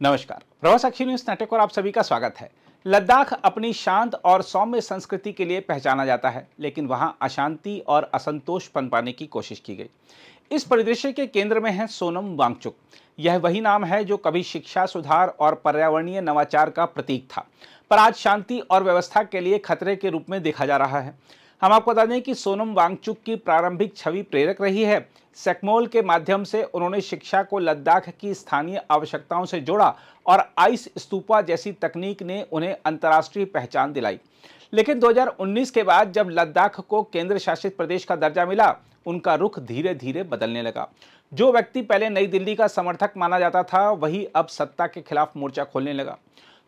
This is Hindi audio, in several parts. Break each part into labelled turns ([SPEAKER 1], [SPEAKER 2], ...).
[SPEAKER 1] नमस्कार, प्रवास साक्षी न्यूज नेटवर्क और आप सभी का स्वागत है। लद्दाख अपनी शांत और सौम्य संस्कृति के लिए पहचाना जाता है, लेकिन वहां अशांति और असंतोष पनपाने की कोशिश की गई। इस परिदृश्य के केंद्र में है सोनम वांगचुक। यह वही नाम है जो कभी शिक्षा सुधार और पर्यावरणीय नवाचार का प्रतीक था, पर आज शांति और व्यवस्था के लिए खतरे के रूप में देखा जा रहा है। हम आपको बता दें कि सोनम वांगचुक की प्रारंभिक छवि प्रेरक रही है। सेकमोल के माध्यम से उन्होंने शिक्षा को लद्दाख की स्थानीय आवश्यकताओं से जोड़ा और आइस स्तूपा जैसी तकनीक ने उन्हें अंतर्राष्ट्रीय पहचान दिलाई। लेकिन 2019 के बाद जब लद्दाख को केंद्र शासित प्रदेश का दर्जा मिला, उनका रुख धीरे धीरे बदलने लगा। जो व्यक्ति पहले नई दिल्ली का समर्थक माना जाता था, वही अब सत्ता के खिलाफ मोर्चा खोलने लगा।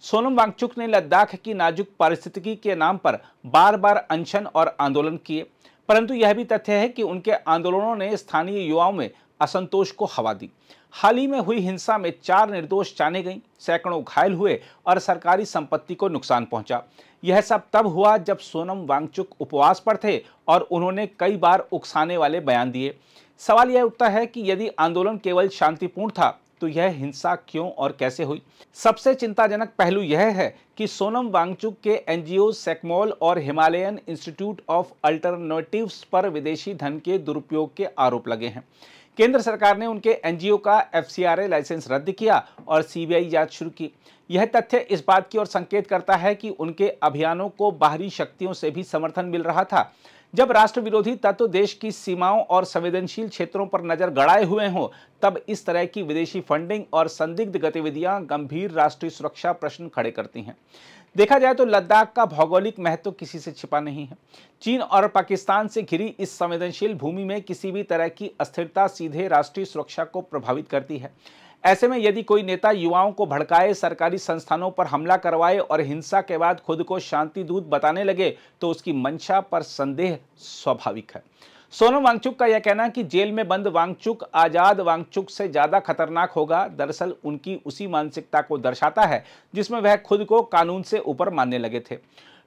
[SPEAKER 1] सोनम वांगचुक ने लद्दाख की नाजुक पारिस्थितिकी के नाम पर बार बार अनशन और आंदोलन किए, परंतु यह भी तथ्य है कि उनके आंदोलनों ने स्थानीय युवाओं में असंतोष को हवा दी। हाल ही में हुई हिंसा में 4 निर्दोष जाने गईं, सैकड़ों घायल हुए और सरकारी संपत्ति को नुकसान पहुंचा। यह सब तब हुआ जब सोनम वांगचुक उपवास पर थे और उन्होंने कई बार उकसाने वाले बयान दिए। सवाल यह उठता है कि यदि आंदोलन केवल शांतिपूर्ण था, तो यह हिंसा क्यों और कैसे हुई? सबसे चिंताजनक पहलू यह है कि सोनम वांगचुक के एनजीओ सेकमोल और हिमालयन इंस्टीट्यूट ऑफ अल्टरनेटिव्स पर विदेशी धन के दुरुपयोग के आरोप लगे हैं। केंद्र सरकार ने उनके एनजीओ का एफसीआरए लाइसेंस रद्द किया और सीबीआई जांच शुरू की। यह तथ्य इस बात की ओर संकेत करता है कि उनके अभियानों को बाहरी शक्तियों से भी समर्थन मिल रहा था। जब राष्ट्र विरोधी तत्व देश की सीमाओं और संवेदनशील क्षेत्रों पर नजर गड़ाए हुए हों, तब इस तरह की विदेशी फंडिंग और संदिग्ध गतिविधियां गंभीर राष्ट्रीय सुरक्षा प्रश्न खड़े करती हैं। देखा जाए तो लद्दाख का भौगोलिक महत्व किसी से छिपा नहीं है। चीन और पाकिस्तान से घिरी इस संवेदनशील भूमि में किसी भी तरह की अस्थिरता सीधे राष्ट्रीय सुरक्षा को प्रभावित करती है। ऐसे में यदि कोई नेता युवाओं को भड़काए, सरकारी संस्थानों पर हमला करवाए और हिंसा के बाद खुद को शांति दूत बताने लगे, तो उसकी मंशा पर संदेह स्वाभाविक है। सोनम वांगचुक का यह कहना कि जेल में बंद वांगचुक आजाद वांगचुक से ज्यादा खतरनाक होगा, दरअसल उनकी उसी मानसिकता को दर्शाता है जिसमें वह खुद को कानून से ऊपर मानने लगे थे।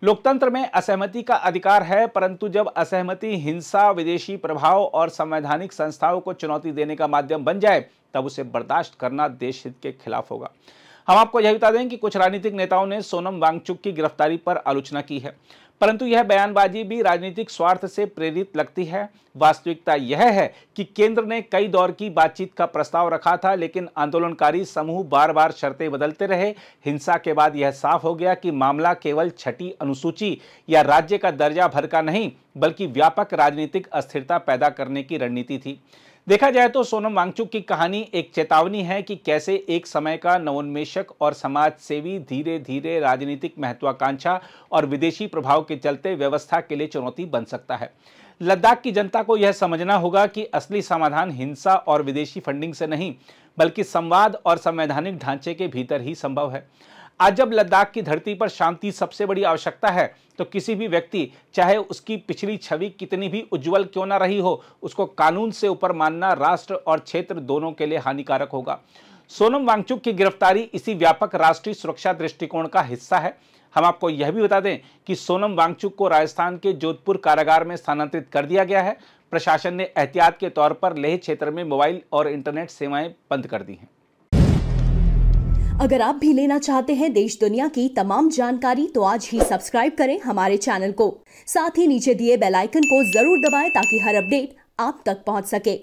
[SPEAKER 1] लोकतंत्र में असहमति का अधिकार है, परंतु जब असहमति हिंसा, विदेशी प्रभाव और संवैधानिक संस्थाओं को चुनौती देने का माध्यम बन जाए, तब उसे बर्दाश्त करना देश हित के खिलाफ होगा। हम आपको यह बता दें कि कुछ राजनीतिक नेताओं ने सोनम वांगचुक की गिरफ्तारी पर आलोचना की है, परंतु यह बयानबाजी भी राजनीतिक स्वार्थ से प्रेरित लगती है। वास्तविकता यह है कि केंद्र ने कई दौर की बातचीत का प्रस्ताव रखा था, लेकिन आंदोलनकारी समूह बार बार शर्तें बदलते रहे। हिंसा के बाद यह साफ हो गया कि मामला केवल छठी अनुसूची या राज्य का दर्जा भर का नहीं, बल्कि व्यापक राजनीतिक अस्थिरता पैदा करने की रणनीति थी। देखा जाए तो सोनम वांगचुक की कहानी एक चेतावनी है कि कैसे एक समय का नवोन्मेषक और समाज सेवी धीरे धीरे राजनीतिक महत्वाकांक्षा और विदेशी प्रभाव के चलते व्यवस्था के लिए चुनौती बन सकता है। लद्दाख की जनता को यह समझना होगा कि असली समाधान हिंसा और विदेशी फंडिंग से नहीं, बल्कि संवाद और संवैधानिक ढांचे के भीतर ही संभव है। आज जब लद्दाख की धरती पर शांति सबसे बड़ी आवश्यकता है, तो किसी भी व्यक्ति, चाहे उसकी पिछली छवि कितनी भी उज्जवल क्यों ना रही हो, उसको कानून से ऊपर मानना राष्ट्र और क्षेत्र दोनों के लिए हानिकारक होगा। सोनम वांगचुक की गिरफ्तारी इसी व्यापक राष्ट्रीय सुरक्षा दृष्टिकोण का हिस्सा है। हम आपको यह भी बता दें कि सोनम वांगचुक को राजस्थान के जोधपुर कारागार में स्थानांतरित कर दिया गया है। प्रशासन ने एहतियात के तौर पर लेह क्षेत्र में मोबाइल और इंटरनेट सेवाएं बंद कर दी हैं।
[SPEAKER 2] अगर आप भी लेना चाहते हैं देश दुनिया की तमाम जानकारी, तो आज ही सब्सक्राइब करें हमारे चैनल को। साथ ही नीचे दिए बेल आइकन को जरूर दबाएं ताकि हर अपडेट आप तक पहुंच सके।